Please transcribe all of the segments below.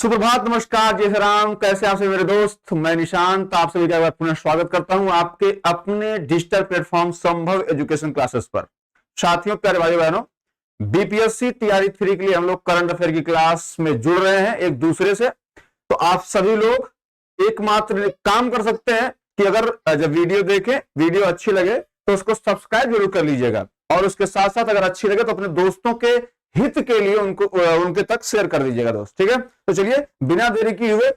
सुप्रभात, नमस्कार, जय श्री राम। कैसे आप सभी मेरे दोस्त? मैं निशांत आप सभी का एक बार पुनः स्वागत करता हूं आपके अपने डिजिटल प्लेटफॉर्म संभव एजुकेशन क्लासेस पर। साथियों, प्यारे भाई बहनों, बीपीएससी टीआरई 3 के लिए हम लोग करंट अफेयर की क्लास में जुड़ रहे हैं एक दूसरे से। तो आप सभी लोग एकमात्र काम कर सकते हैं कि अगर जब वीडियो देखें, वीडियो अच्छी लगे तो उसको सब्सक्राइब जरूर कर लीजिएगा, और उसके साथ साथ अगर अच्छी लगे तो अपने दोस्तों के हित के लिए उनके तक शेयर कर दीजिएगा दोस्त। ठीक है, तो चलिए बिना देरी किए हुए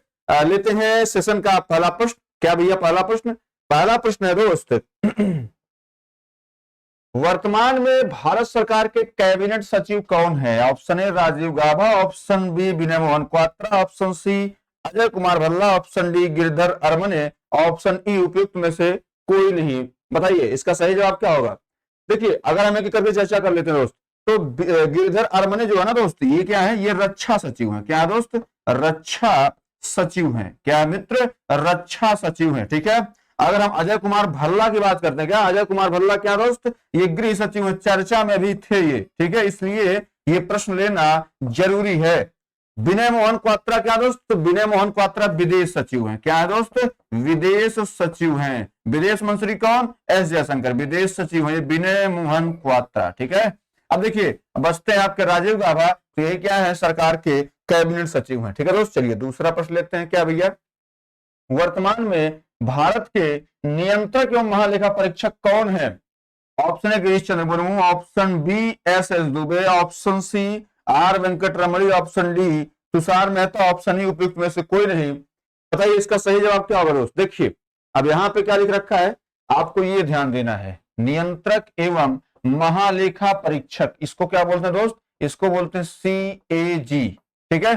लेते हैं सेशन का पहला प्रश्न। क्या भैया पहला प्रश्न? पहला प्रश्न है दोस्त, वर्तमान में भारत सरकार के कैबिनेट सचिव कौन है? Option A Rajiv Gauba, option B Vinay Mohan Kwatra, option C Ajay Kumar Bhalla, option D Girdhar Aramane, option E उपयुक्त में से कोई नहीं। बताइए इसका सही जवाब क्या होगा। देखिए, अगर हम एक करके चर्चा कर लेते हैं दोस्त, तो गिरधर अरमने जो है ना दोस्त, ये क्या है? ये रक्षा सचिव है। क्या है दोस्त? रक्षा सचिव है। क्या है मित्र? रक्षा सचिव है। ठीक है। अगर हम अजय कुमार भल्ला की बात करते हैं, क्या अजय कुमार भल्ला क्या दोस्त? ये गृह सचिव है, चर्चा में भी थे ये। ठीक है, इसलिए ये प्रश्न लेना जरूरी है। विनय मोहन क्वात्रा क्या दोस्त? तो विनय मोहन क्वात्रा विदेश सचिव हैं। क्या है दोस्त? विदेश सचिव हैं। विदेश मंत्री कौन? एस जयशंकर विदेश सचिव हैं विनय मोहन क्वात्रा। ठीक है। अब देखिए, बचते हैं आपके राजीव गाभा, तो ये क्या है? सरकार के कैबिनेट सचिव हैं। ठीक है दोस्त। चलिए दूसरा प्रश्न लेते हैं। क्या भैया, वर्तमान में भारत के नियंत्रक एवं महालेखा परीक्षक कौन है? Option A Girish Chandra Murmu, option B S Dubey, option C R Venkat Ramani, option D Tushar Mehta, option E उपयुक्त में से कोई नहीं। बताइए इसका सही जवाब क्या होगा दोस्त। देखिए, अब यहाँ पे क्या लिख रखा है, आपको ये ध्यान देना है। नियंत्रक एवं महालेखा परीक्षक, इसको क्या बोलते हैं दोस्त? इसको बोलते हैं CAG। ठीक है,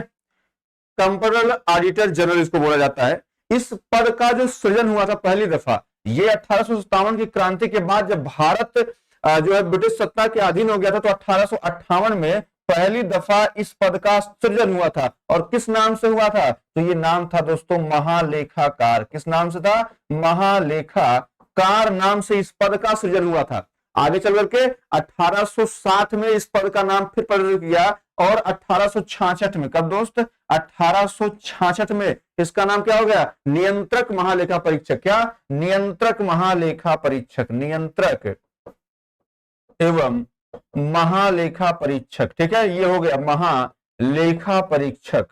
कंपनी ऑडिटर जनरल इसको बोला जाता है। इस पद का जो सृजन हुआ था पहली दफा, ये 1857 की क्रांति के बाद, जब भारत जो है ब्रिटिश सत्ता के अधीन हो गया था, तो 1858 में पहली दफा इस पद का सृजन हुआ था। और किस नाम से हुआ था? तो ये नाम था दोस्तों महालेखाकार। किस नाम से था? महालेखाकार नाम से इस पद का सृजन हुआ था। आगे चल करके 1860 में इस पद का नाम फिर परिवर्तित किया, और 1866 में, कब दोस्त? 1866 में इसका नाम क्या हो गया? नियंत्रक महालेखा परीक्षक। क्या? नियंत्रक महालेखा परीक्षक। नियंत्रक एवं महालेखा परीक्षक। ठीक है, ये हो गया महालेखा परीक्षक।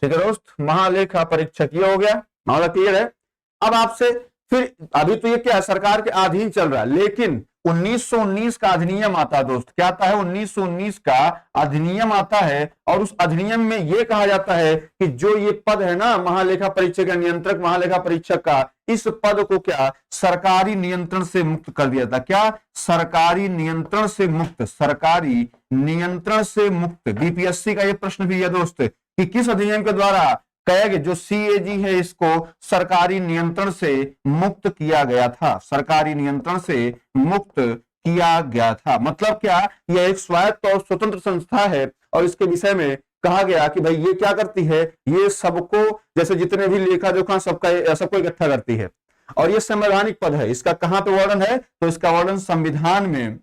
ठीक है दोस्त, महालेखा परीक्षक ये हो गया। मामला क्लियर है। अब आपसे फिर, अभी तो ये क्या है? सरकार के अधीन चल रहा है, लेकिन 1919 का अधिनियम आता है दोस्त। क्या आता है? 1919 का अधिनियम आता है, और उस अधिनियम में यह कहा जाता है कि जो ये पद है ना महालेखा परीक्षक या नियंत्रक महालेखा परीक्षक का, इस पद को क्या सरकारी नियंत्रण से मुक्त कर दिया था। क्या? सरकारी नियंत्रण से मुक्त। सरकारी नियंत्रण से मुक्त। बीपीएससी का यह प्रश्न भी है दोस्त कि किस अधिनियम के द्वारा कैग जो CAG है इसको सरकारी नियंत्रण से मुक्त किया गया था। सरकारी नियंत्रण से मुक्त किया गया था। मतलब क्या? यह एक स्वायत्त और स्वतंत्र संस्था है, और इसके विषय में कहा गया कि भाई ये क्या करती है? ये सबको, जैसे जितने भी लेखा जोखा सबको इकट्ठा करती है, और ये संवैधानिक पद है। इसका कहां पे वर्णन है? तो इसका वर्णन संविधान में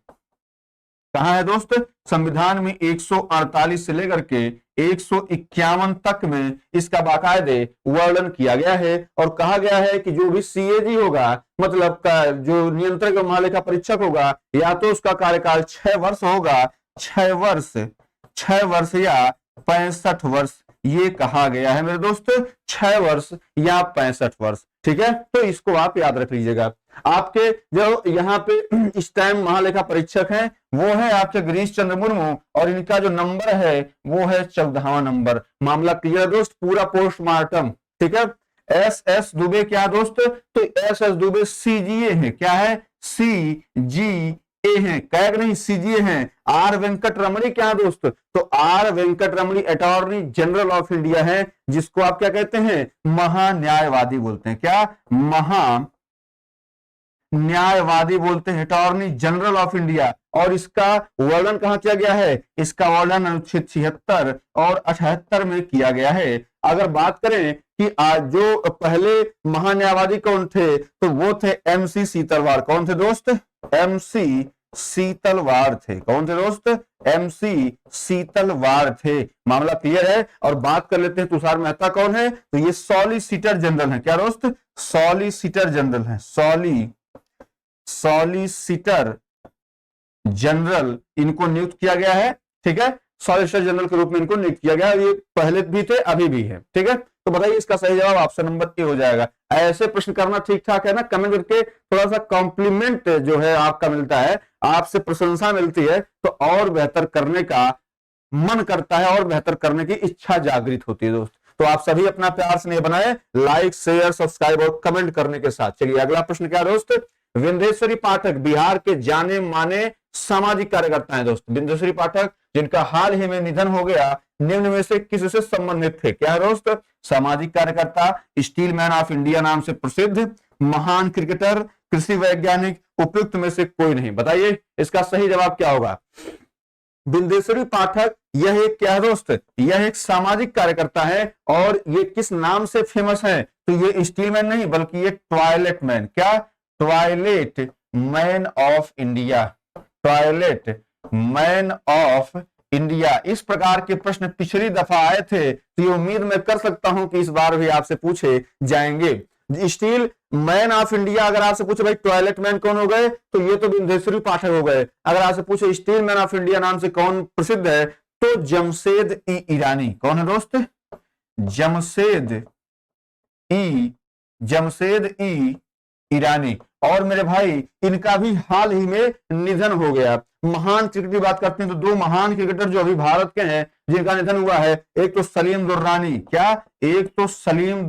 कहां है दोस्त? संविधान में 148 से लेकर के 151 तक में इसका बाकायदे वर्णन किया गया है, और कहा गया है कि जो भी CAG होगा, मतलब जो नियंत्रक और महालेखा परीक्षक होगा, या तो उसका कार्यकाल 6 वर्ष होगा, 6 वर्ष या 65 वर्ष, ये कहा गया है मेरे दोस्त। 6 वर्ष या 65 वर्ष। ठीक है, तो इसको आप याद रख लीजिएगा। आपके जो यहाँ पे इस टाइम महालेखा परीक्षक हैं, वो है आपके गिरीश चंद्र मुर्मू, और इनका जो नंबर है वो है 14वां नंबर। मामला क्लियर है दोस्त, पूरा पोस्टमार्टम। ठीक है। SS दुबे क्या दोस्त? तो SS दुबे CGA है। क्या है? CGA है, कैग नहीं, CGA है। आर वेंकट रमणी क्या दोस्त? तो are Venkat Ramani attorney general of India है, जिसको आप क्या कहते हैं? महान्यायवादी बोलते हैं। क्या? न्यायवादी बोलते हैं, अटॉर्नी जनरल ऑफ इंडिया। और इसका वर्णन कहां किया गया है? इसका वर्णन अनुच्छेद 76 और 78 में किया गया है। अगर बात करें कि आज जो पहले महान्यायवादी कौन थे, तो वो थे MC सीतरवार। कौन थे दोस्त? MC शीतलवाड़ थे। कौन थे दोस्त? MC शीतलवाड़ थे। मामला क्लियर है। और बात कर लेते हैं तुषार मेहता कौन है, तो ये सॉलिसिटर जनरल है। क्या दोस्त? सॉलिसिटर जनरल है। सॉलिसिटर जनरल इनको नियुक्त किया गया है। ठीक है, सॉलिसिटर जनरल के रूप में इनको नियुक्त किया गया है। ये पहले भी थे, अभी भी है। ठीक है, तो बताइए इसका सही जवाब ऑप्शन नंबर ए हो जाएगा। ऐसे प्रश्न करना ठीक ठाक है ना, कमेंट करके थोड़ा सा कॉम्प्लीमेंट जो है आपका मिलता है, आपसे प्रशंसा मिलती है, तो और बेहतर करने का मन करता है और बेहतर करने की इच्छा जागृत होती है दोस्त। तो आप सभी अपना प्यार स्नेह बनाए, लाइक शेयर सब्सक्राइब और कमेंट करने के साथ। चलिए अगला प्रश्न क्या दोस्त? विंध्येश्वरी पाठक बिहार के जाने माने सामाजिक कार्यकर्ता हैं दोस्त। विंध्येश्वरी पाठक जिनका हाल ही में निधन हो गया, निम्न में से किससे संबंधित थे? क्या है दोस्त? सामाजिक कार्यकर्ता, स्टील मैन ऑफ इंडिया नाम से प्रसिद्ध, महान क्रिकेटर, कृषि वैज्ञानिक, उपयुक्त में से कोई नहीं। बताइए इसका सही जवाब क्या होगा? विंध्येश्वरी पाठक यह एक क्या है दोस्त? यह एक सामाजिक कार्यकर्ता है। और ये किस नाम से फेमस है? तो ये स्टील मैन नहीं, बल्कि ये टॉयलेट मैन। क्या? Toilet man of India. Toilet man of India. इस प्रकार के प्रश्न पिछली दफा आए थे, तो ये उम्मीद मैं कर सकता हूं कि इस बार भी आपसे पूछे जाएंगे। स्टील मैन ऑफ इंडिया अगर आपसे पूछे भाई टॉयलेट मैन कौन हो गए, तो ये तो विंध्येश्वरी पाठक हो गए। अगर आपसे पूछे स्टील मैन ऑफ इंडिया नाम से कौन प्रसिद्ध है, तो जमशेद ई ईरानी। कौन है दोस्त? जमशेद ई ईरानी। और मेरे भाई इनका भी हाल ही में निधन हो गया। महान क्रिकेट की बात करते हैं तो दो महान क्रिकेटर जो अभी भारत के हैं जिनका निधन हुआ है, एक तो सलीम दुर्रानी। क्या? एक तो सलीम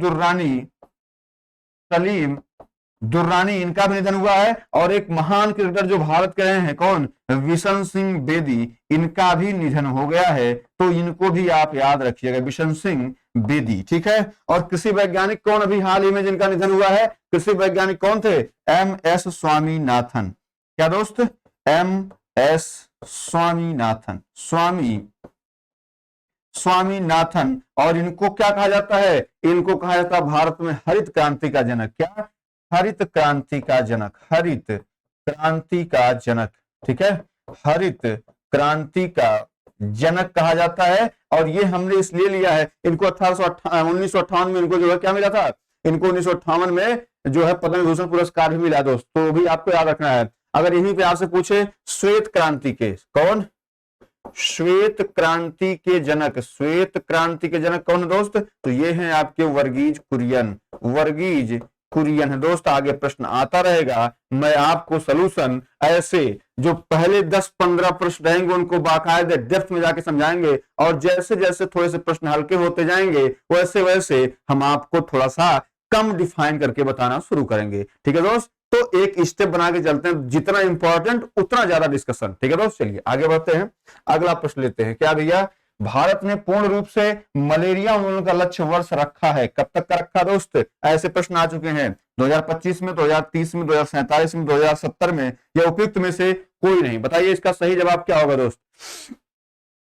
दुर्रानी इनका भी निधन हुआ है। और एक महान क्रिकेटर जो भारत के रहे हैं, कौन? बिशन सिंह बेदी, इनका भी निधन हो गया है। तो इनको भी आप याद रखिएगा, बिशन सिंह बेदी। ठीक है। और कृषि वैज्ञानिक कौन अभी हाल ही में जिनका निधन हुआ है? कृषि वैज्ञानिक कौन थे? MS स्वामीनाथन। क्या दोस्त? MS स्वामीनाथन। और इनको क्या कहा जाता है? इनको कहा जाता है भारत में हरित क्रांति का जनक। क्या? हरित क्रांति का जनक। ठीक है, हरित क्रांति का जनक कहा जाता है। और ये हमने इसलिए लिया है, इनको 1958 में इनको जो है क्या मिला था? इनको 1958 में जो है पद्म विभूषण पुरस्कार भी मिला दोस्त। तो भी आपको याद रखना है। अगर यहीं पे आपसे पूछे श्वेत क्रांति के कौन? श्वेत क्रांति के जनक कौन है दोस्त? तो ये हैं आपके वर्गीज कुरियन है दोस्त। आगे प्रश्न आता रहेगा, मैं आपको सलूशन ऐसे जो पहले 10-15 प्रश्न रहेंगे उनको बाकायदे डेप्थ में जाके समझाएंगे। और जैसे जैसे थोड़े से प्रश्न हल्के होते जाएंगे, वैसे वैसे हम आपको थोड़ा सा कम डिफाइन करके बताना शुरू करेंगे। ठीक है दोस्त, तो एक स्टेप बना के चलते हैं, जितना इंपॉर्टेंट उतना ज्यादा डिस्कशन। ठीक है दोस्त, चलिए आगे बढ़ते हैं। अगला प्रश्न लेते हैं। क्या भैया? भारत ने पूर्ण रूप से मलेरिया उन्मूलन का लक्ष्य वर्ष रखा है, कब तक का रखा दोस्त? ऐसे प्रश्न आ चुके हैं 2025 में, 2030 में, 2047 में, 2070 में, या उपयुक्त में से कोई नहीं। बताइए इसका सही जवाब क्या होगा दोस्त?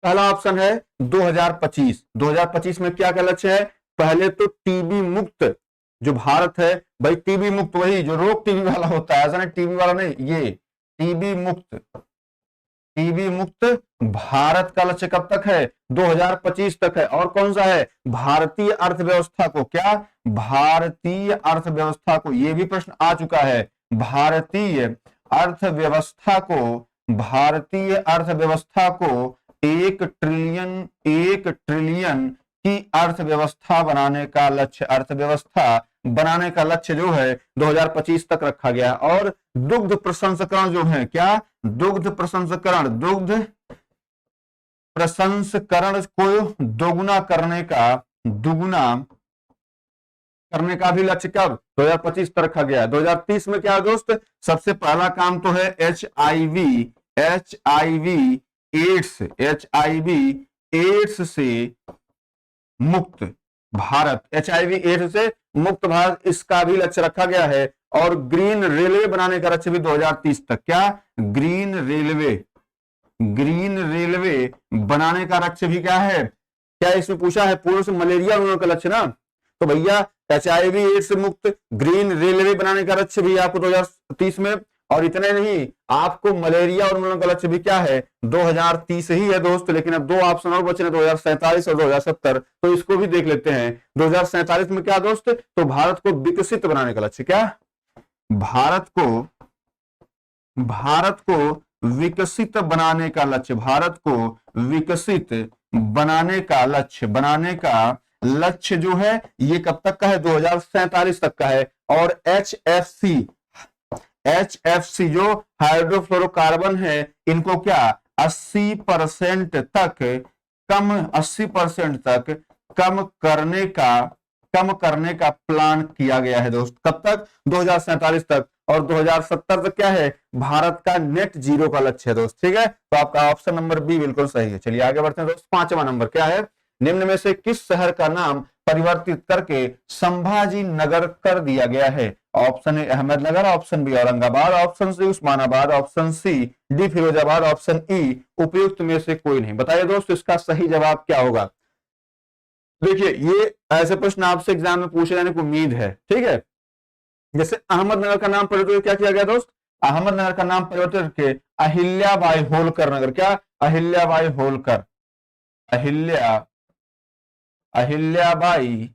पहला ऑप्शन है 2025। 2025 में क्या क्या लक्ष्य है? पहले तो टीबी मुक्त जो भारत है, भाई टीबी मुक्त वही जो रोग टीबी वाला होता है, ऐसा नहीं टीबी वाला नहीं, ये टीबी मुक्त भारत का लक्ष्य कब तक है? 2025 तक है। और कौन सा है? भारतीय अर्थव्यवस्था को। क्या? भारतीय अर्थव्यवस्था को। ये भी प्रश्न आ चुका है। भारतीय अर्थव्यवस्था को 1 ट्रिलियन की अर्थव्यवस्था बनाने का लक्ष्य जो है 2025 तक रखा गया। और दुग्ध प्रसंस्करण जो है, क्या? दुग्ध प्रसंस्करण को दोगुना करने का भी लक्ष्य कब? 2025 तक रखा गया। 2030 में क्या है दोस्त? सबसे पहला काम तो है HIV एड्स से मुक्त भारत। HIV/AIDS से मुक्त भारत, इसका भी लक्ष्य रखा गया है। और ग्रीन रेलवे बनाने का लक्ष्य भी 2030 तक। क्या? ग्रीन रेलवे बनाने का लक्ष्य भी क्या है? क्या इसमें पूछा है? पूर्ण से मलेरिया उन्मूलन का लक्ष्य ना, तो भैया HIV/AIDS से मुक्त ग्रीन रेलवे बनाने का लक्ष्य भी आपको 2030 में, और इतने नहीं, आपको मलेरिया उन्मूलन का लक्ष्य भी क्या है, 2030 ही है दोस्त। लेकिन अब 2 ऑप्शन और बचे हैं, 2047 और 2070, तो इसको भी देख लेते हैं। 2047 में क्या दोस्त, तो भारत को विकसित बनाने का लक्ष्य, क्या, भारत को विकसित बनाने का लक्ष्य, भारत को विकसित बनाने का लक्ष्य जो है ये कब तक का है, 2047 तक का है। और एचएफसी जो हाइड्रोफ्लोरोकार्बन है, इनको क्या 80% तक कम करने का प्लान किया गया है दोस्त। कब तक, 2047 तक। और 2070 तक क्या है, भारत का नेट जीरो का लक्ष्य है दोस्त। ठीक है, तो आपका ऑप्शन नंबर बी बिल्कुल सही है। चलिए आगे बढ़ते हैं दोस्त। 5वां नंबर क्या है, निम्न में से किस शहर का नाम परिवर्तित करके संभाजी नगर कर दिया गया है। Option A Ahmednagar, option B Aurangabad, option C Osmanabad, option C D Firozabad, option E उपयुक्त में से कोई नहीं। बताइए दोस्त इसका सही जवाब क्या होगा। देखिए ये ऐसे प्रश्न आपसे एग्जाम में पूछे जाने की उम्मीद है। ठीक है, जैसे अहमदनगर का नाम परिवर्तित क्या किया गया दोस्त, अहमदनगर का नाम परिवर्तित करके अहिल्याबाई होलकर नगर, क्या, अहिल्याबाई होलकर, अहिल्याबाई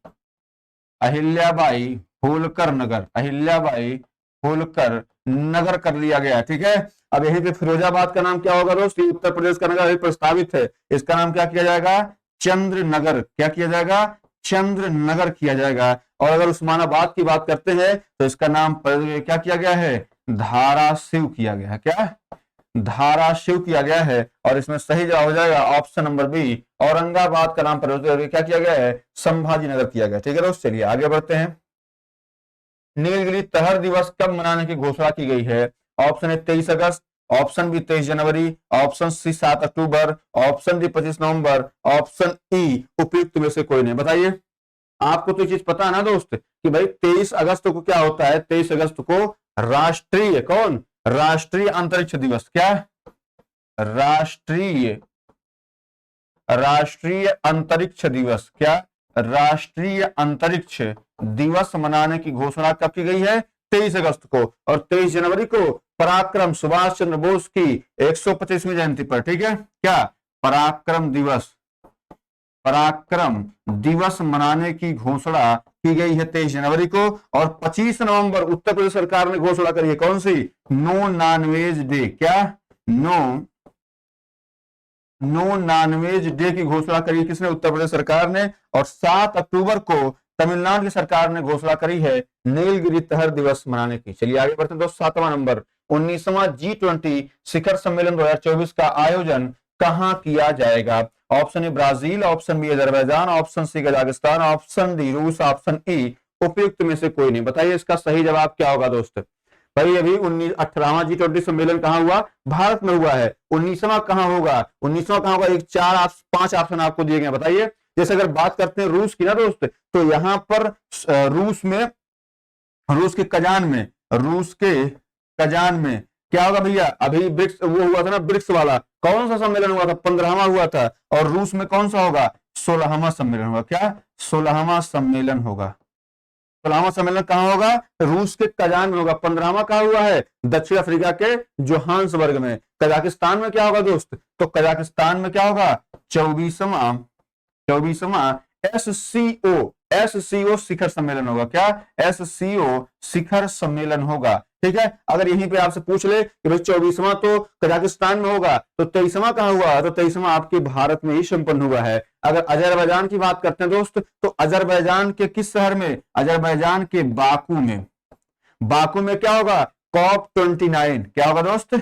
होलकर नगर कर लिया गया। ठीक है, अब यहीं पे फिरोजाबाद का नाम क्या होगा दोस्त, उत्तर प्रदेश का नगर अभी प्रस्तावित है, इसका नाम क्या किया जाएगा, चंद्र नगर। क्या किया जाएगा, चंद्र नगर किया जाएगा। और अगर उस्मानाबाद की बात करते हैं तो इसका नाम क्या किया गया है, धाराशिव किया गया है। क्या, धाराशिव किया गया है। और इसमें सही जवाब हो जाएगा ऑप्शन नंबर बी, औरंगाबाद का नाम परिवर्तित क्या किया गया है, संभाजी नगर किया गया। ठीक है दोस्त, चलिए आगे बढ़ते हैं। नीलगिरी तहर दिवस कब मनाने की घोषणा की गई है। ऑप्शन ए 23 अगस्त, ऑप्शन बी 23 जनवरी, ऑप्शन सी 7 अक्टूबर, ऑप्शन डी 25 नवंबर, ऑप्शन ई उपयुक्त में से कोई नहीं। बताइए, आपको तो चीज पता है ना दोस्त कि भाई 23 अगस्त को क्या होता है, 23 अगस्त को राष्ट्रीय अंतरिक्ष दिवस, क्या, राष्ट्रीय अंतरिक्ष दिवस, क्या, राष्ट्रीय अंतरिक्ष दिवस मनाने की घोषणा कब की गई है, 23 अगस्त को। और 23 जनवरी को पराक्रम सुभाष चंद्र बोस की 125वीं जयंती पर। ठीक है, क्या, पराक्रम दिवस मनाने की घोषणा की गई है 23 जनवरी को। और 25 नवंबर उत्तर प्रदेश सरकार ने घोषणा करी है, कौन सी, नो नॉनवेज डे, क्या, नो नॉनवेज डे की घोषणा करी किसने, उत्तर प्रदेश सरकार ने। और 7 अक्टूबर को तमिलनाडु की सरकार ने घोषणा करी है नीलगिरी तहर दिवस मनाने की। चलिए आगे बढ़ते हैं दोस्तों। 7वां नंबर, 19वां G20 शिखर सम्मेलन 2024 का आयोजन कहां किया जाएगा। Option A Brazil, option B Azerbaijan, option C Kazakhstan, option D रूस, ऑप्शन ई उपयुक्त में से कोई नहीं। बताइए इसका सही जवाब क्या होगा दोस्त। भाई अभी 18वां G20 सम्मेलन कहां हुआ, भारत में हुआ है। 19वां कहां होगा, 19वां कहां होगा, 5 ऑप्शन आपको दिए गए। बताइए, जैसे अगर बात करते हैं रूस की ना दोस्त, तो यहां पर रूस के कजान में क्या होगा भैया, अभी ब्रिक्स वो हुआ था ना, ब्रिक्स वाला कौन सा सम्मेलन हुआ था, 15वां हुआ था। और रूस में कौन सा होगा, 16वां सम्मेलन होगा। क्या, 16वां सम्मेलन होगा। 16वां सम्मेलन कहां होगा, रूस के कजान में होगा। 15वां कहां हुआ है, दक्षिण अफ्रीका के जोहान्सबर्ग में। कजाकिस्तान में क्या होगा दोस्त, तो कजाकिस्तान में क्या होगा, 24वां एससीओ शिखर सम्मेलन होगा। क्या, एससीओ शिखर सम्मेलन होगा। ठीक है, अगर यहीं पे आपसे पूछ ले कि भाई 24वां तो कजाकिस्तान में होगा, तो 23वां कहां हुआ, तो 23वां आपके भारत में ही संपन्न हुआ है। अगर अजरबैजान की बात करते हैं दोस्त, तो अजरबैजान के किस शहर में, अजरबैजान के बाकू में क्या होगा, COP 29। क्या होगा दोस्त,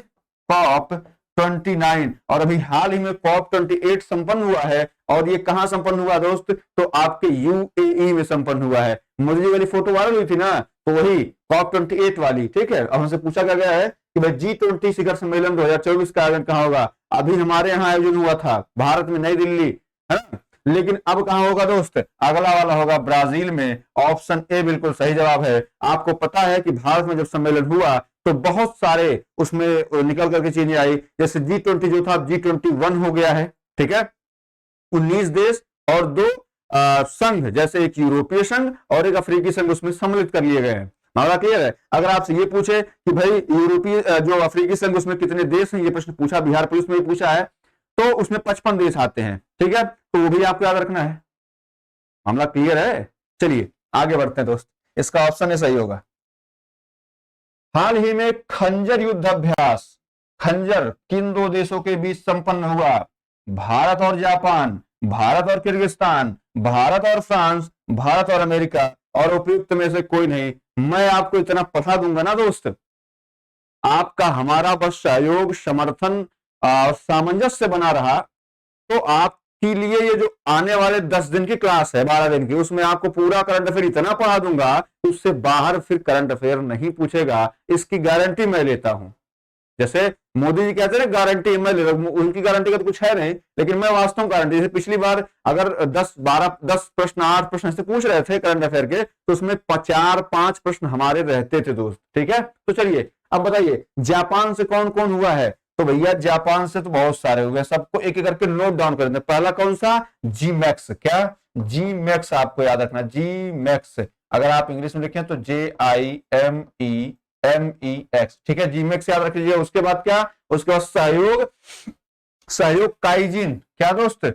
COP 29। और अभी हाल ही में COP 28 संपन्न हुआ है। और ये कहां संपन्न हुआ दोस्त, तो आपके UAE में संपन्न हुआ है। मुझे वाली फोटो वायरल हुई थी ना, तो वही COP 28 वाली। ठीक है, अब हमसे पूछा गया है कि भाई G20 शिखर सम्मेलन 2024 का आयोजन कहां होगा। अभी हमारे यहाँ आयोजन हुआ था भारत में, नई दिल्ली, है ना, लेकिन अब कहां होगा दोस्त, अगला वाला होगा ब्राजील में। ऑप्शन ए बिल्कुल सही जवाब है। आपको पता है कि भारत में जब सम्मेलन हुआ तो बहुत सारे उसमें निकल करके चीजें आई, जैसे G20 जो था G21 हो गया है। ठीक है, 19 देश और 2 संघ, जैसे एक यूरोपीय संघ और एक अफ्रीकी संघ उसमें सम्मिलित कर लिए गए हैं। मामला क्लियर है। अगर आपसे ये पूछे कि भाई यूरोपीय जो अफ्रीकी संघ उसमें कितने देश हैं, ये प्रश्न पूछा, बिहार पुलिस में भी पूछा है, तो उसमें 55 देश आते हैं, ठीक है, तो वो भी आपको याद रखना है। मामला क्लियर है। चलिए आगे बढ़ते हैं दोस्त, इसका ऑप्शन है सही होगा। हाल ही में खंजर युद्ध अभ्यास, खंजर किन दो देशों के बीच संपन्न हुआ? भारत और जापान, भारत और किर्गिस्तान, भारत और फ्रांस, भारत और अमेरिका, और उपयुक्त में से कोई नहीं। मैं आपको इतना पता दूंगा ना दोस्त, आपका हमारा बस सहयोग, समर्थन, सामंजस्य बना रहा, तो आपके लिए ये जो आने वाले 10 दिन की क्लास है, 12 दिन की, उसमें आपको पूरा करंट अफेयर इतना पढ़ा दूंगा कि उससे बाहर फिर करंट अफेयर नहीं पूछेगा, इसकी गारंटी मैं लेता हूं। जैसे मोदी जी कहते हैं गारंटी मैं ले रहा हूं, उनकी गारंटी का तो कुछ है नहीं, लेकिन मैं वास्तव गारंटी, जैसे पिछली बार अगर 10 प्रश्न 8 प्रश्न से पूछ रहे थे करंट अफेयर के, तो उसमें 4-5 प्रश्न हमारे रहते थे दोस्त, ठीक है। तो चलिए अब बताइए जापान से कौन कौन हुआ है? तो भैया जापान से तो बहुत सारे हुए, सबको एक एक करके नोट डाउन कर देते। पहला कौन सा? जी मैक्स। क्या? जी मैक्स, आपको याद रखना जी मैक्स। अगर आप इंग्लिश में लिखें तो JIMEMEX, ठीक है, जीमैक्स याद रख लीजिए। उसके बाद क्या? उसके बाद सहयोग, सहयोग काइजिन। क्या दोस्त?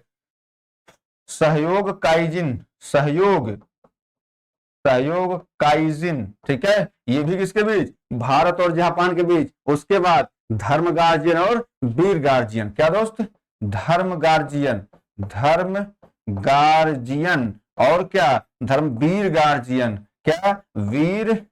सहयोग काइजिन, सहयोग, सहयोग काइजिन, ठीक है, ये भी किसके बीच? भारत और जापान के बीच। उसके बाद धर्म गार्जियन और वीर गार्जियन। क्या दोस्त? धर्म गार्जियन, धर्म गार्जियन, और क्या? धर्मवीर गार्जियन। क्या? वीर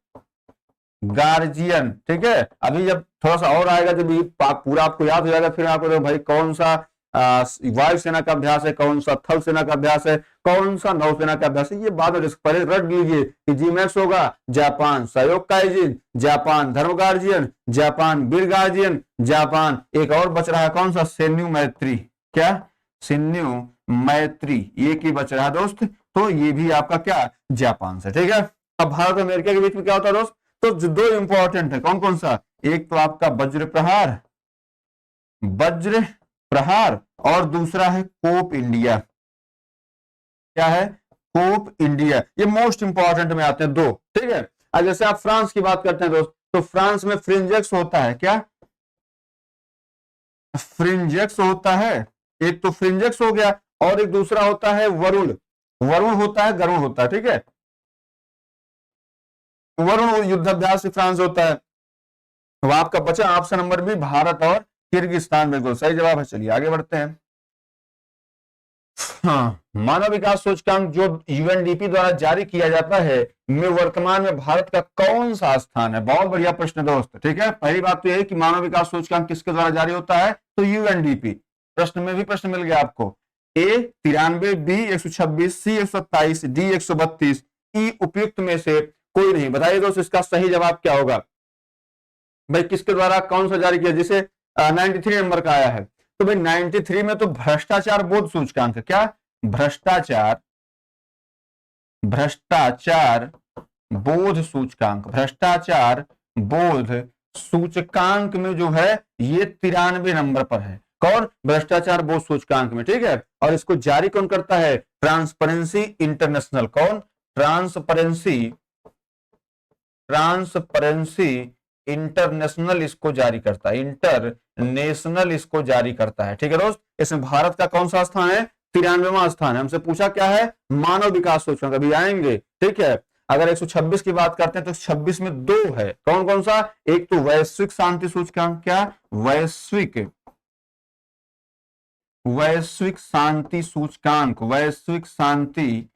गार्जियन, ठीक है। अभी जब थोड़ा सा और आएगा, जब पूरा आपको याद हो जाएगा, फिर आपको भाई कौन सा वायुसेना का अभ्यास है, कौन सा थल सेना का अभ्यास है, कौन सा नौसेना का अभ्यास है, ये बाद में पहले रट लीजिए कि जीमैक्स होगा जापान सहयोग काइजिन, जापान धर्म गार्जियन, जापान वीर गार्जियन, जापान एक और बच रहा है, कौन सा? सेन्यू मैत्री। क्या? सेन्यू मैत्री, ये की बच रहा है दोस्त। तो ये भी आपका क्या? जापान से, ठीक है। अब भारत और अमेरिका के बीच में क्या होता है दोस्त? तो दो इंपॉर्टेंट है, कौन कौन सा? एक तो आपका वज्र प्रहार, वज्र प्रहार, और दूसरा है कोप इंडिया। क्या है? COP India. ये मोस्ट इंपॉर्टेंट में आते हैं दो, ठीक है। अब जैसे आप फ्रांस की बात करते हैं दोस्त, तो फ्रांस में फ्रिंजेक्स होता है। क्या? फ्रिंजेक्स होता है, एक तो फ्रिंजेक्स हो गया, और एक दूसरा होता है वरुण, वरुण होता है, गरुण होता है, ठीक है। वरुण युद्धाभ्यास फ्रांस होता है। तो आपका बचा ऑप्शन नंबर बी, भारत और किर्गिस्तान, बिल्कुल सही जवाब है। चलिए आगे बढ़ते हैं। हाँ, मानव विकास सूचकांक जो यूएनडीपी द्वारा जारी किया जाता है, में वर्तमान में भारत का कौन सा स्थान है? बहुत बढ़िया प्रश्न दोस्त, ठीक है। पहली बात तो यह है कि मानव विकास सूचकांक किसके द्वारा जारी होता है? तो यूएनडीपी। प्रश्न में भी प्रश्न मिल गया आपको। ए 93, बी 126, सी 127, डी 132, ई उपयुक्त में से कोई नहीं। बताइए दोस्त इसका सही जवाब क्या होगा? भाई किसके द्वारा कौन सा जारी किया? जिसे 93 नंबर का आया है, तो भाई 93 में तो भ्रष्टाचार बोध सूचकांक। क्या? भ्रष्टाचार, भ्रष्टाचार बोध सूचकांक, भ्रष्टाचार बोध सूचकांक में जो है ये 93 नंबर पर है। कौन? भ्रष्टाचार बोध सूचकांक में, ठीक है। और इसको जारी कौन करता है? Transparency international. कौन? ट्रांसपेरेंसी, ट्रांसपेरेंसी इंटरनेशनल इसको जारी करता है, इंटरनेशनल इसको जारी करता है, ठीक है दोस्त। इसमें भारत का कौन सा स्थान है? 93वां स्थान है। हमसे पूछा क्या है? मानव विकास सूचकांक, अभी आएंगे, ठीक है। अगर 126 की बात करते हैं तो 26 में दो है, कौन कौन सा? एक तो वैश्विक शांति सूचकांक। क्या? वैश्विक, वैश्विक शांति सूचकांक, वैश्विक शांति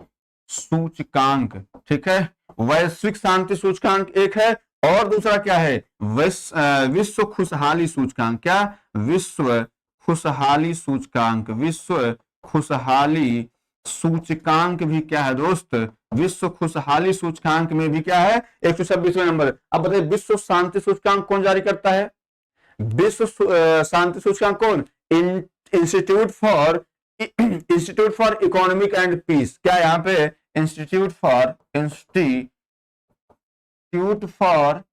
सूचकांक, ठीक है। वैश्विक शांति सूचकांक एक है, और दूसरा क्या है? विश्व खुशहाली सूचकांक। क्या? विश्व खुशहाली सूचकांक, विश्व खुशहाली सूचकांक भी क्या है दोस्त? विश्व खुशहाली सूचकांक में भी क्या है? 126वें नंबर। अब बताइए विश्व शांति सूचकांक कौन जारी करता है? विश्व शांति सूचकांक कौन? Institute for, institute for economic and peace. क्या यहाँ पे? Institute for, institute for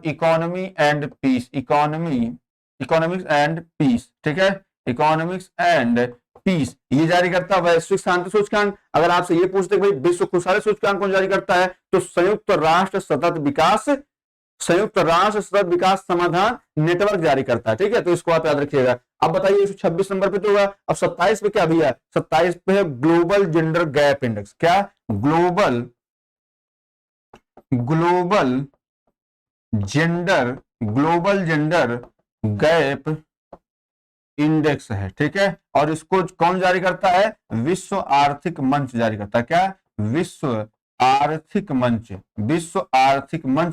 economy and peace, economy, economics and peace, ठीक है। इकोनॉमिक्स एंड पीस ये जारी करता है। वैश्विक शांति सूचकांक, अगर आपसे ये पूछते भाई विश्व खुशहाली सूचकांक कौन जारी करता है, तो संयुक्त राष्ट्र सतत विकास समाधान नेटवर्क जारी करता है। ठीक है, तो इसको आप याद रखिएगा। अब बताइए 126 नंबर पे तो होगा। अब 27 पे क्या भैया, 27 पे है ग्लोबल जेंडर गैप इंडेक्स। क्या, ग्लोबल जेंडर गैप इंडेक्स है। ठीक है, और इसको कौन जारी करता है, विश्व आर्थिक मंच जारी करता है। क्या, विश्व आर्थिक मंच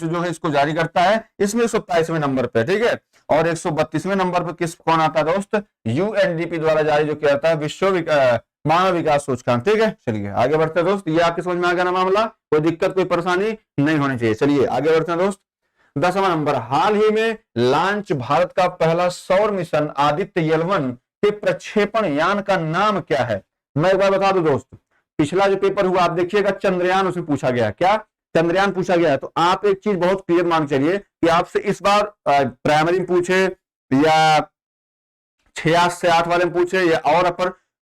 जो है इसको जारी करता है। इसमें 127वें नंबर पे। ठीक है, और 132वें नंबर पे किस कौन आता है दोस्त, यूएनडीपी द्वारा जारी जो किया जाता है विश्व मानव विकास सूचकांक। ठीक है, चलिए आगे बढ़ते हैं दोस्त। ये आपके समझ में आ गया ना मामला, कोई दिक्कत कोई परेशानी नहीं होनी चाहिए। चलिए आगे बढ़ते हैं दोस्त। 10वां नंबर, हाल ही में लॉन्च भारत का पहला सौर मिशन आदित्य L1 के प्रक्षेपण यान का नाम क्या है। मैं एक बार बता दूं दोस्त, पिछला जो पेपर हुआ आप देखिएगा चंद्रयान, उसमें पूछा गया। क्या, चंद्रयान पूछा गया है। तो आप एक चीज बहुत क्लियर मान चलिए कि आपसे इस बार प्राइमरी में पूछे या 6 से 8 वाले में पूछे या और अपर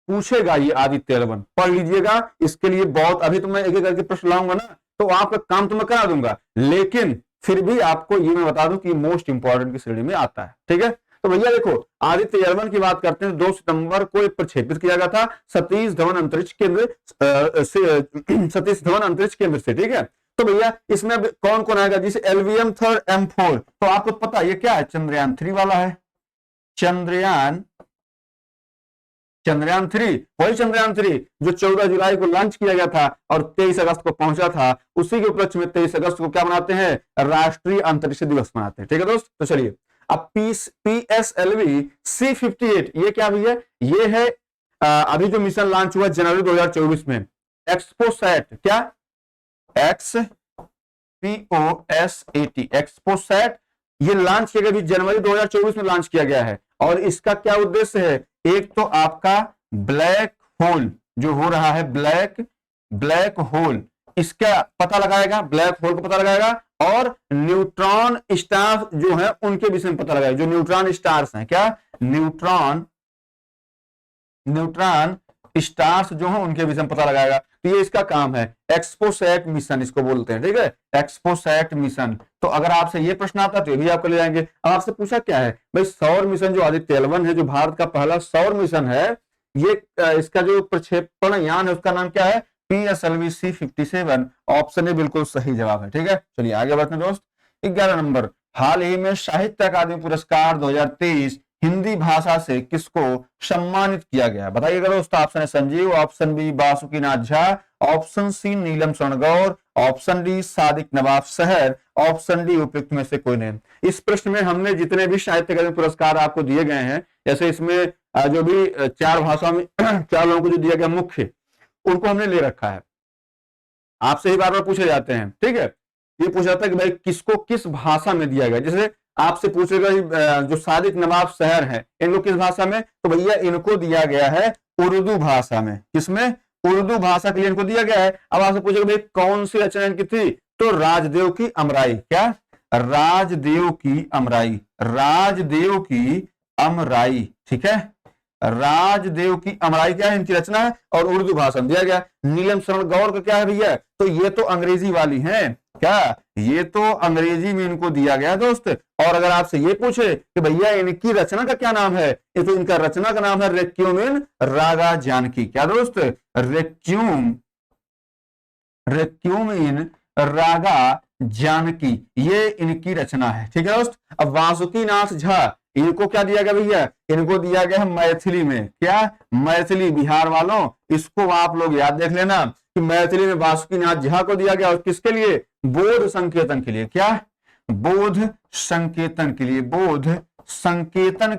पूछेगा, ये आदित्य L1 पढ़ लीजिएगा। इसके लिए बहुत, अभी तो मैं एक एक करके प्रश्न लाऊंगा ना, तो आपका काम तो मैं करा दूंगा, लेकिन फिर भी आपको ये मैं बता दूं कि मोस्ट इंपॉर्टेंट की श्रेणी में आता है। ठीक है, तो भैया देखो आदित्य L1 की बात करते हैं। 2 सितंबर को एक प्रक्षेपित किया गया था सतीश धवन अंतरिक्ष केंद्र से। ठीक है, तो भैया इसमें कौन कौन आएगा, जिसे LVM 3 M4, तो आपको पता ये क्या है, चंद्रयान 3 वाला है। चंद्रयान 3, वही चंद्रयान 3 जो 14 जुलाई को लॉन्च किया गया था और 23 अगस्त को पहुंचा था। उसी के उपलक्ष्य में 23 अगस्त को क्या मनाते हैं, राष्ट्रीय अंतरिक्ष दिवस मनाते हैं। ठीक है दोस्त, तो चलिए अब PSLV C58 ये क्या भैया, ये है अभी जो मिशन लॉन्च हुआ जनवरी 2024 में, एक्सपोसैट। क्या, एक्सपोसैट ये लॉन्च किया गया, जनवरी 2024 में लॉन्च किया गया है। और इसका क्या उद्देश्य है, एक तो आपका ब्लैक होल जो हो रहा है, ब्लैक होल इसका पता लगाएगा, ब्लैक होल को पता लगाएगा, और न्यूट्रॉन स्टार जो है उनके विषय में पता लगाएगा, जो न्यूट्रॉन स्टार्स हैं। क्या, न्यूट्रॉन स्टार्स जो है उनके विषय में पता लगाएगा। तो ये इसका काम है, एक्सपोसैट मिशन इसको बोलते हैं। ठीक है, एक्सपोसैट मिशन। तो अगर आपसे ये प्रश्न आता है तो ये भी आपको ले जाएंगे। अब आपसे पूछा क्या है भाई, सौर मिशन जो आदित्य L1 है, जो भारत का पहला सौर मिशन है, ये इसका जो प्रक्षेपण यान है उसका नाम क्या है, PSLV C57। ऑप्शन ए बिल्कुल सही जवाब है। ठीक है, चलिए आगे बढ़ते हैं दोस्त। 11 नंबर, हाल ही में साहित्य अकादमी पुरस्कार 2023 हिंदी भाषा से किसको सम्मानित किया गया, बताइएगा दोस्त। ऑप्शन है Sanjeev, option B Basukinath Jha, option C Neelam Swarngaur, option D Sadiq Nawab Sahar, option D उपयुक्त में से कोई नहीं। इस प्रश्न में हमने जितने भी साहित्य अकादमी पुरस्कार आपको दिए गए हैं, जैसे इसमें जो भी 4 भाषा में 4 लोगों को जो दिया गया मुख्य, उनको हमने ले रखा है। आपसे ही बार बार पूछे जाते हैं। ठीक है, ये पूछा जाता है कि भाई किसको किस भाषा में दिया गया। जैसे आपसे पूछेगा जो सादिक नवाब सहर है, इनको किस भाषा में, तो भैया इनको दिया गया है उर्दू भाषा में। किसमें, उर्दू भाषा के लिए इनको दिया गया है। अब आपसे पूछेगा भाई कौन सी रचना इनकी थी, तो राजदेव की अमराई। क्या, राजदेव की अमराई। ठीक है, राजदेव की अमराई क्या है इनकी रचना है, और उर्दू भाषा में दिया गया। नीलम स्वर्णगौर का क्या है भैया, तो ये तो अंग्रेजी वाली है। क्या, ये तो अंग्रेजी में इनको दिया गया दोस्त। और अगर आपसे ये पूछे कि भैया इनकी रचना का क्या नाम है, तो इनका रचना का नाम है रेक्यूम इन रागा जानकी। क्या दोस्त, रेक्यूम इन रागा जानकी, ये इनकी रचना है। ठीक है दोस्त। अब वासुकीनाथ झा, इनको क्या दिया गया भैया, इनको दिया गया है मैथिली में। क्या, मैथिली। बिहार वालों इसको आप लोग याद देख लेना कि मैथिली में वासुकीनाथ झा को दिया गया, और किसके लिए, बोध संकेतन के लिए। क्या, बोध संकेतन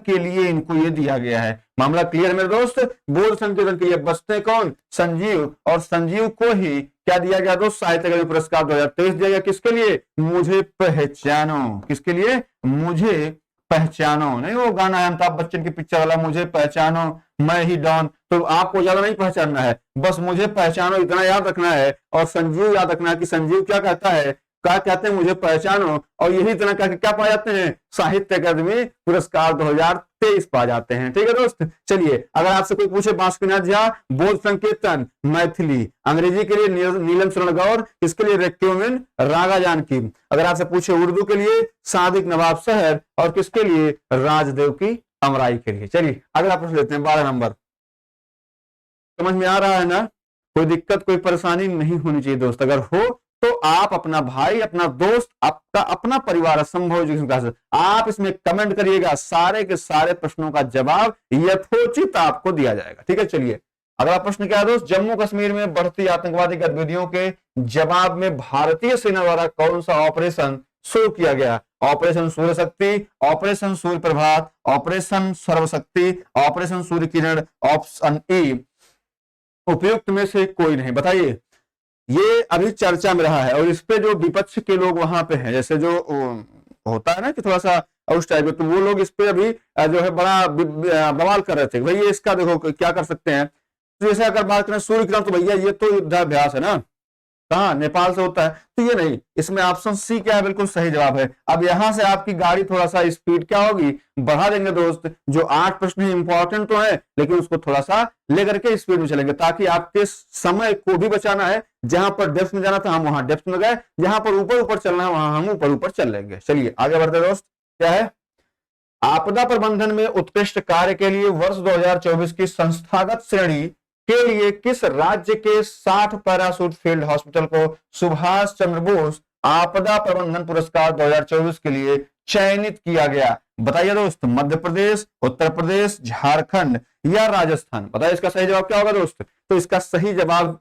के लिए इनको ये दिया गया है। मामला क्लियर मेरे दोस्त। बोध संकेतन के लिए बचते कौन, संजीव, और संजीव को ही क्या दिया गया दोस्त, साहित्य अकादमी पुरस्कार 2023 दिया गया। किसके लिए, मुझे पहचानो। किसके लिए, मुझे पहचानो। नहीं वो गाना है अमिताभ बच्चन की पिक्चर वाला, मुझे पहचानो मैं ही डॉन। तो आपको ज्यादा नहीं पहचानना है, बस मुझे पहचानो इतना याद रखना है। और संजीव याद रखना है कि संजीव क्या कहता है, क्या कहते हैं, मुझे पहचानो, और यही तरह का क्या पा जाते हैं, साहित्य अकादमी पुरस्कार 2023 पा जाते हैं। ठीक है दोस्त, चलिए अगर आपसे कोई पूछे बांसुकीनाथ झा बोध संकीर्तन मैथिली, अंग्रेजी के लिए नीलम शरण गौर, इसके लिए रेक्योमिन रागा जानकी, अगर आपसे पूछे उर्दू के लिए सादिक नवाब शहर, और किसके लिए, राजदेव की अमराई के लिए। चलिए अगला प्रश्न लेते हैं, 12 नंबर। समझ में आ रहा है ना, कोई दिक्कत कोई परेशानी नहीं होनी चाहिए दोस्त, अगर हो तो आप अपना भाई अपना दोस्त आपका अपना परिवार असंभव जिज्ञासा आप इसमें कमेंट करिएगा, सारे के सारे प्रश्नों का जवाब यथोचित आपको दिया जाएगा। ठीक है, चलिए अगला प्रश्न क्या है दोस्त, जम्मू कश्मीर में बढ़ती आतंकवादी गतिविधियों के जवाब में भारतीय सेना द्वारा कौन सा ऑपरेशन शुरू किया गया, ऑपरेशन सूर्य शक्ति, ऑपरेशन सूर्य प्रभात, operation सर्वशक्ति, operation Surya Kiran, option E उपयुक्त में से कोई नहीं। बताइए, ये अभी चर्चा में रहा है और इस पे जो विपक्ष के लोग वहां पे हैं, जैसे जो होता है ना कि थोड़ा सा उस टाइप में, तो वो लोग इस पे अभी जो है बड़ा बवाल कर रहे थे, भैया इसका देखो क्या कर सकते हैं। तो जैसे अगर बात करें सूर्य किरण, तो भैया ये तो युद्धाभ्यास है ना, कहाँ नेपाल से होता है, तो ये नहीं, इसमें ऑप्शन सी क्या है, बिल्कुल सही जवाब है। अब यहां से आपकी गाड़ी थोड़ा सा स्पीड क्या होगी, बढ़ा देंगे दोस्त, जो 8 प्रश्न इंपॉर्टेंट तो है लेकिन उसको थोड़ा सा लेकर के स्पीड में चलेंगे, ताकि आपके समय को भी बचाना है। जहां पर डेप्थ में जाना था हम वहां डेप्थ में गए, जहां पर ऊपर ऊपर चलना है वहां हम ऊपर ऊपर चल लेंगे। चलिए आगे बढ़ते दोस्त, क्या है, आपदा प्रबंधन में उत्कृष्ट कार्य के लिए वर्ष 2024 की संस्थागत श्रेणी के लिए किस राज्य के 60 पैराशूट फील्ड हॉस्पिटल को सुभाष चंद्र बोस आपदा प्रबंधन पुरस्कार 2024 के लिए चयनित किया गया। बताइए दोस्त, मध्य प्रदेश, उत्तर प्रदेश, झारखंड या राजस्थान। बताइए इसका सही जवाब क्या होगा दोस्त, तो इसका सही जवाब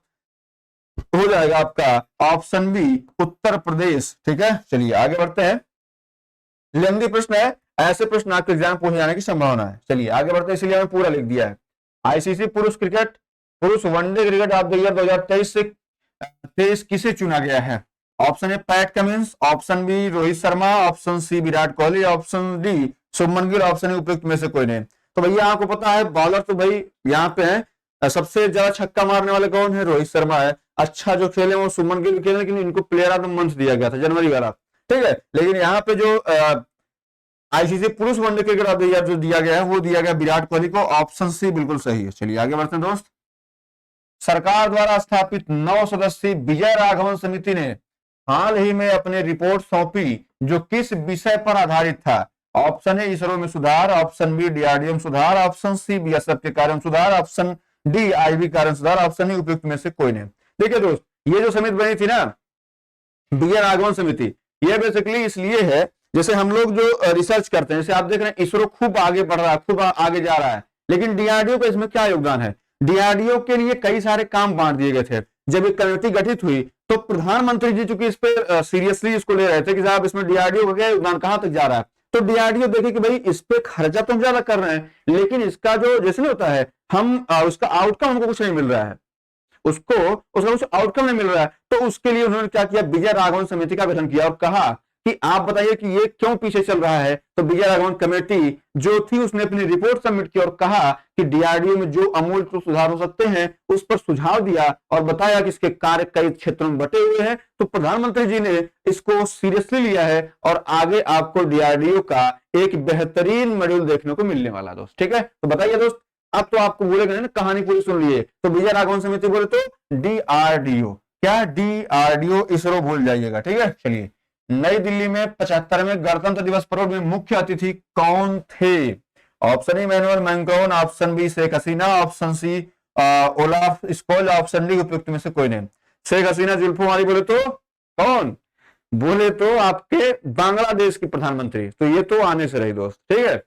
हो जाएगा आपका ऑप्शन बी, उत्तर प्रदेश। ठीक है, चलिए आगे बढ़ते हैं, लेंदी प्रश्न है, ऐसे प्रश्न आपके एग्जाम पूछे जाने की संभावना है। चलिए आगे बढ़ते हैं, इसलिए मैंने पूरा लिख दिया है। आईसीसी पुरुष one day cricket of the year 2023 से 23 किसे चुना गया है। Option A Pat Cummins, option B Rohit Sharma, option C Virat Kohli, option D Shubman Gill, option A उपयुक्त में से कोई नहीं। तो भैया आपको पता है बॉलर तो भाई यहाँ पे है, सबसे ज्यादा छक्का मारने वाले कौन है, रोहित शर्मा है। अच्छा जो खेले वो शुभमन गिल खेले, लेकिन इनको प्लेयर ऑफ द मंथ दिया गया था जनवरी वाला। ठीक है, लेकिन यहाँ पे जो आईसीसी पुरुष one day cricket of the year जो दिया गया है वो दिया गया विराट कोहली को। ऑप्शन सी बिल्कुल सही है। चलिए आगे बढ़ते हैं दोस्त, सरकार द्वारा स्थापित 9 सदस्यीय विजय राघवन समिति ने हाल ही में अपने रिपोर्ट सौंपी जो किस विषय पर आधारित था। ऑप्शन ए इसरो में सुधार, ऑप्शन बी डीआरडीओ में सुधार, ऑप्शन सी बीएसएफ के कार्य में सुधार, ऑप्शन डी आईबी कार्य में सुधार, ऑप्शन ई उपयुक्त में से कोई नहीं। देखिए दोस्त, ये जो समिति बनी थी ना विजय राघवन समिति, ये बेसिकली इसलिए है, जैसे हम लोग जो रिसर्च करते हैं, जैसे आप देख रहे हैं इसरो खूब आगे बढ़ रहा है, खूब आगे जा रहा है, लेकिन डीआरडीओ का इसमें क्या योगदान है। डीआरडीओ के लिए कई सारे काम बांट दिए गए थे। जब एक कमेटी गठित हुई तो प्रधानमंत्री जी चूंकि इस पे सीरियसली इसको ले रहे थे कि साहब इसमें डीआरडीओ का क्या योगदान, कहां तक जा रहा है, तो डीआरडीओ देखे कि भाई इस पे खर्चा तो हम ज्यादा कर रहे हैं, लेकिन इसका जो जैसे नहीं होता है, हम उसका आउटकम हमको कुछ नहीं मिल रहा है, उसका कुछ आउटकम नहीं मिल रहा है। तो उसके लिए उन्होंने क्या किया, विजय राघवन समिति का गठन किया और कहा कि आप बताइए कि ये क्यों पीछे चल रहा है। तो विजय राघवन कमेटी जो थी उसने अपनी रिपोर्ट सबमिट की और कहा कि डीआरडीओ में जो अमूल सुधार हो सकते हैं उस पर सुझाव दिया और बताया कि इसके कार्य कई क्षेत्रों में बटे हुए हैं। तो प्रधानमंत्री जी ने इसको सीरियसली लिया है और आगे आपको डीआरडीओ का एक बेहतरीन मॉड्यूल देखने को मिलने वाला दोस्त। ठीक है, तो बताइए दोस्त, अब तो आपको बोलेगा ना, कहानी पूरी सुन लिए। तो विजय राघवन समिति बोले तो डीआरडीओ, क्या डीआरडीओ, इसरो भूल जाइएगा। ठीक है, चलिए नई दिल्ली में 75वें गणतंत्र दिवस परेड में मुख्य अतिथि कौन थे। Option A Emmanuel Macron, option B Sheikh Hasina, option C Olaf Scholz, option D उपयुक्त में से कोई नहीं। शेख हसीना जुल्फो मारी बोले तो कौन, बोले तो आपके बांग्लादेश के प्रधानमंत्री। तो ये तो आने से रही दोस्त। ठीक है,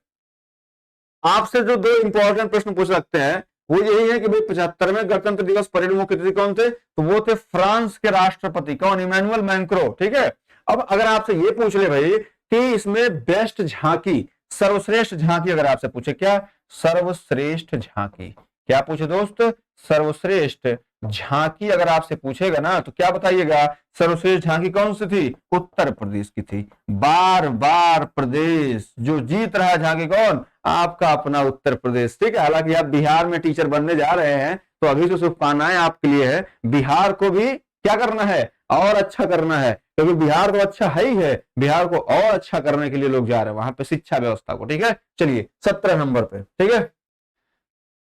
आपसे जो 2 इंपॉर्टेंट प्रश्न पूछ सकते हैं वो यही है कि भाई 75वें गणतंत्र दिवस परेड में मुख्य अतिथि कौन थे, तो वो थे फ्रांस के राष्ट्रपति कौन, इमैनुअल मैक्रों। ठीक है, अब अगर आपसे ये पूछ ले भाई कि इसमें बेस्ट झांकी, सर्वश्रेष्ठ झांकी, अगर आपसे पूछे क्या सर्वश्रेष्ठ झांकी, क्या पूछे दोस्त, सर्वश्रेष्ठ झांकी अगर आपसे पूछेगा ना तो क्या बताइएगा, सर्वश्रेष्ठ झांकी कौन सी थी, उत्तर प्रदेश की थी। बार बार प्रदेश जो जीत रहा है झांकी कौन, आपका अपना उत्तर प्रदेश। ठीक है, हालांकि आप बिहार में टीचर बनने जा रहे हैं तो अभी तो शुभकामनाएं आपके लिए है, बिहार को भी क्या करना है, और अच्छा करना है, क्योंकि बिहार तो अच्छा है ही है, बिहार को और अच्छा करने के लिए लोग जा रहे हैं वहां पे शिक्षा व्यवस्था को। ठीक है, चलिए 17 नंबर पे। ठीक है,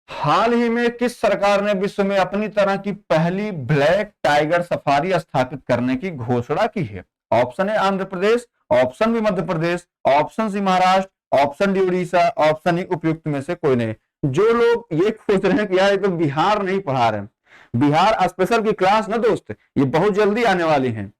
हाल ही में किस सरकार ने विश्व में अपनी तरह की पहली ब्लैक टाइगर सफारी स्थापित करने की घोषणा की है? ऑप्शन है Andhra Pradesh, option B Madhya Pradesh, option C Maharashtra, option D Orissa, option E उपयुक्त में से कोई नहीं। जो लोग ये सोच रहे हैं कि यार ये तो बिहार नहीं पढ़ा रहे हैं, बिहार स्पेशल की क्लास ना दोस्त, ये बहुत जल्दी आने वाली है,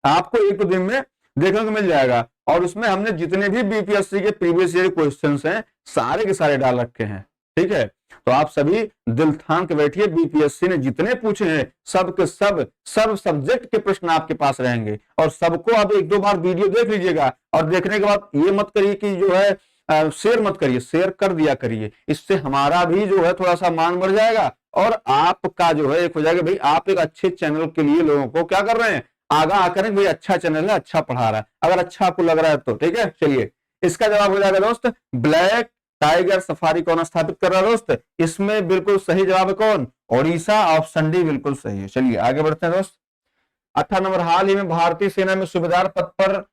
आपको एक दो दिन में देखने को मिल जाएगा। और उसमें हमने जितने भी बीपीएससी के प्रीवियस ईयर क्वेश्चंस हैं सारे के सारे डाल रखे हैं। ठीक है, तो आप सभी दिल थाम के बैठिए, बीपीएससी ने जितने पूछे हैं सब के सब सब्जेक्ट के प्रश्न आपके पास रहेंगे। और सबको आप एक दो बार वीडियो देख लीजिएगा, और देखने के बाद ये मत करिए कि जो है शेयर मत करिए, शेयर कर दिया करिए, इससे हमारा भी जो है थोड़ा सा मान बढ़ जाएगा, और आपका जो है एक हो जाएगा भाई आप एक अच्छे चैनल के लिए लोगों को क्या कर रहे हैं, आगाह करें भाई अच्छा चैनल है, अच्छा पढ़ा रहा है, अगर अच्छा आपको लग रहा है तो। ठीक है, चलिए इसका जवाब हो जाएगा दोस्त ब्लैक टाइगर सफारी कौन स्थापित कर रहा है दोस्त? इसमें बिल्कुल सही जवाब है कौन? ओडिशा, ऑप्शन डी बिल्कुल सही है। चलिए आगे बढ़ते हैं दोस्त। 18 नंबर, हाल ही में भारतीय सेना में सूबेदार पद पर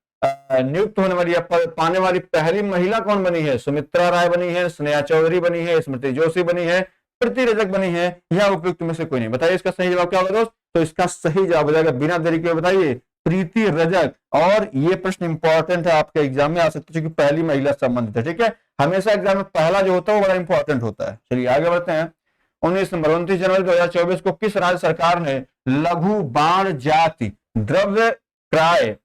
नियुक्त होने वाली पाने वाली पहली महिला कौन बनी है? सुमित्रा राय बनी है, स्नेहा चौधरी बनी है, स्मृति जोशी बनी है, प्रीति रजक बनी है, या उपयुक्त में से कोई नहीं। बताइए इसका सही जवाब क्या होगा दोस्त? तो इसका सही जवाब हो जाएगा, बिना देरी के बताइए, प्रीति रजक। और ये प्रश्न इंपॉर्टेंट है, आपके एग्जाम में आ सकता है, क्योंकि पहली महिला संबंधित है। ठीक है, हमेशा एग्जाम में पहला जो होता है वो बड़ा इंपॉर्टेंट होता है। चलिए आगे बढ़ते हैं। 19 नंबर, 29 जनवरी 2024 को किस राज्य सरकार ने लघु बाण जाति द्रव्य क्रय,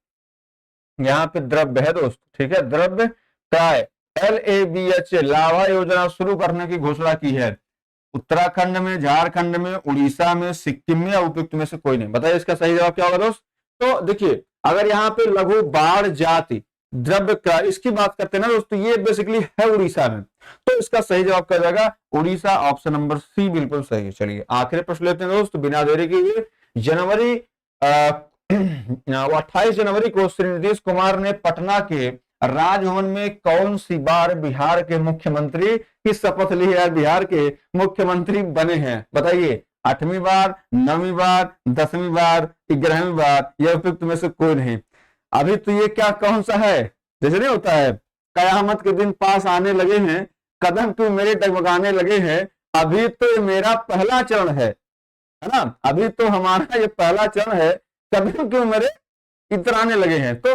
यहाँ पे द्रव्य है दोस्त, ठीक है, द्रव्य क्रय LABH लावा योजना शुरू करने की घोषणा की है? उत्तराखंड में, झारखंड में, उड़ीसा में, सिक्किम में, या उपयुक्त में से कोई नहीं। बताइए इसका सही जवाब क्या होगा दोस्त? तो देखिए, अगर यहाँ पे लघु बाण जाति द्रव्य क्रय इसकी बात करते हैं ना दोस्तों, ये बेसिकली है उड़ीसा में, तो इसका सही जवाब क्या जाएगा? उड़ीसा, ऑप्शन नंबर सी बिल्कुल सही है। चलिए आखिरी प्रश्न लेते हैं दोस्त बिना देरी के। जनवरी 28 जनवरी को श्री नीतीश कुमार ने पटना के राजभवन में कौन सी बार बिहार के मुख्यमंत्री की शपथ ली है? बिहार के मुख्यमंत्री बने हैं, बताइए, 8वीं बार, 9वीं बार, 10वीं बार, 11वीं बार, या उपयुक्त में से कोई नहीं। अभी तो ये क्या कौन सा है, जैसे नहीं होता है कयामत के दिन पास आने लगे हैं, कदम क्यों मेरे डगमगाने लगे हैं, अभी तो ये मेरा पहला चरण है ना, अभी तो हमारा ये पहला चरण है, कदम क्यों मेरे इतराने लगे हैं। तो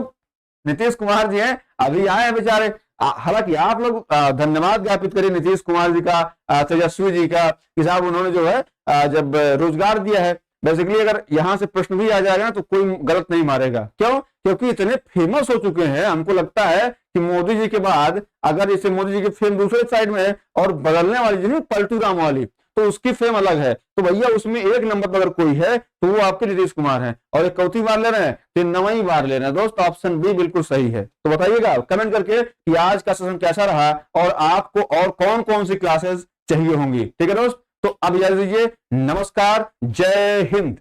नीतीश कुमार जी हैं, अभी आए हैं बेचारे। हालांकि आप लोग धन्यवाद ज्ञापित करिए नीतीश कुमार जी का, तेजस्वी जी का, कि साहब उन्होंने जो है जब रोजगार दिया है। बेसिकली अगर यहां से प्रश्न भी आ जाएगा ना तो कोई गलत नहीं मारेगा, क्यों? क्योंकि इतने फेमस हो चुके हैं, हमको लगता है कि मोदी जी के बाद अगर इसे मोदी जी की फेम दूसरे साइड में है और बदलने वाली जी पलटू राम वाली, तो उसकी फेम अलग है, तो भैया उसमें एक नंबर पर अगर कोई है तो वो आपके नीतीश कुमार हैं। और एक चौथी बार ले रहे हैं तो 9वीं बार ले रहे हैं दोस्त, ऑप्शन बी बिल्कुल सही है। तो बताइएगा कमेंट करके कि आज का सेशन कैसा रहा और आपको और कौन कौन सी क्लासेस चाहिए होंगी। ठीक है दोस्त, तो अब इजाजत दीजिए, नमस्कार, जय हिंद।